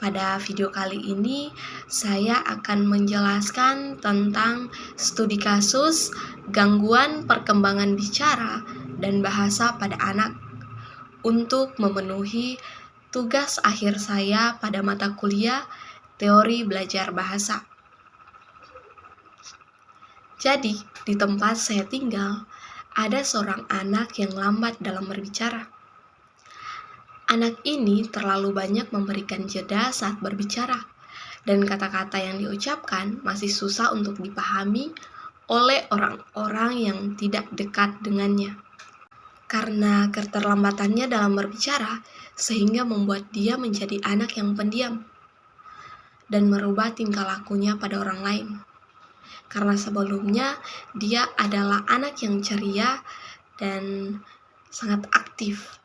Pada video kali ini, saya akan menjelaskan tentang studi kasus gangguan perkembangan bicara dan bahasa pada anak untuk memenuhi tugas akhir saya pada mata kuliah Teori Belajar Bahasa. Jadi, di tempat saya tinggal, ada seorang anak yang lambat dalam berbicara. Anak ini terlalu banyak memberikan jeda saat berbicara, dan kata-kata yang diucapkan masih susah untuk dipahami oleh orang-orang yang tidak dekat dengannya. Karena keterlambatannya dalam berbicara, sehingga membuat dia menjadi anak yang pendiam dan merubah tingkah lakunya pada orang lain. Karena sebelumnya dia adalah anak yang ceria dan sangat aktif.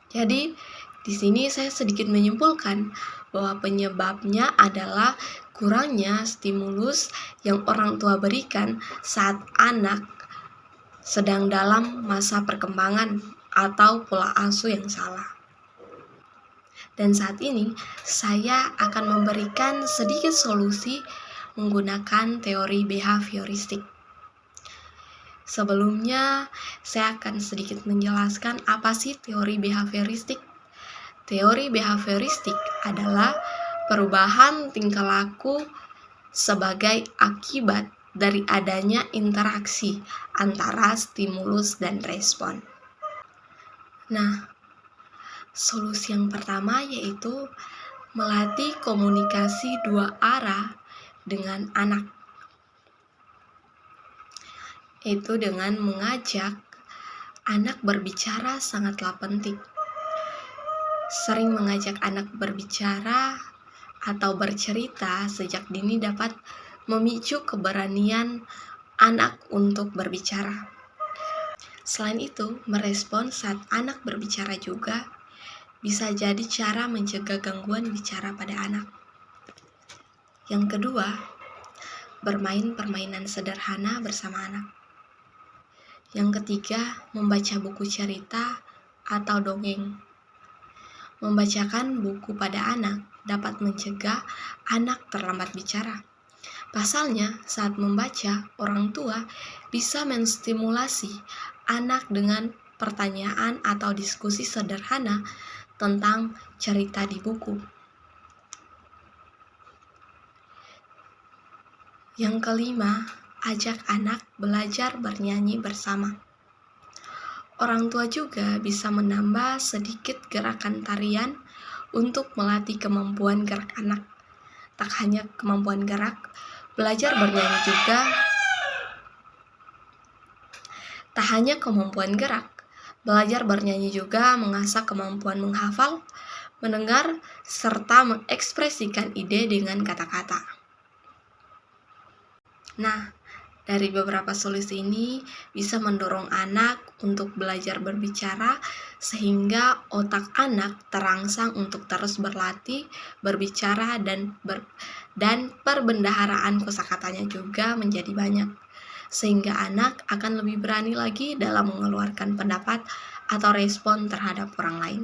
Jadi, di sini saya sedikit menyimpulkan bahwa penyebabnya adalah kurangnya stimulus yang orang tua berikan saat anak sedang dalam masa perkembangan atau pola asuh yang salah. Dan saat ini, saya akan memberikan sedikit solusi menggunakan teori behavioristik. Sebelumnya, saya akan sedikit menjelaskan apa sih teori behavioristik. Teori behavioristik adalah perubahan tingkah laku sebagai akibat dari adanya interaksi antara stimulus dan respon. Nah, solusi yang pertama yaitu melatih komunikasi dua arah dengan anak. Itu dengan mengajak anak berbicara sangatlah penting. Sering mengajak anak berbicara atau bercerita sejak dini dapat memicu keberanian anak untuk berbicara. Selain itu, merespon saat anak berbicara juga bisa jadi cara mencegah gangguan bicara pada anak. Yang kedua, bermain permainan sederhana bersama anak. Yang ketiga, membaca buku cerita atau dongeng. Membacakan buku pada anak dapat mencegah anak terlambat bicara. Pasalnya, saat membaca, orang tua bisa menstimulasi anak dengan pertanyaan atau diskusi sederhana tentang cerita di buku. Yang kelima, ajak anak belajar bernyanyi bersama. Orang tua juga bisa menambah sedikit gerakan tarian untuk melatih kemampuan gerak anak. Tak hanya kemampuan gerak, belajar bernyanyi juga. Tak hanya kemampuan gerak, belajar bernyanyi juga mengasah kemampuan menghafal, mendengar, serta mengekspresikan ide dengan kata-kata. Nah, dari beberapa solusi ini bisa mendorong anak untuk belajar berbicara sehingga otak anak terangsang untuk terus berlatih, berbicara dan perbendaharaan kosakatanya juga menjadi banyak. Sehingga anak akan lebih berani lagi dalam mengeluarkan pendapat atau respon terhadap orang lain.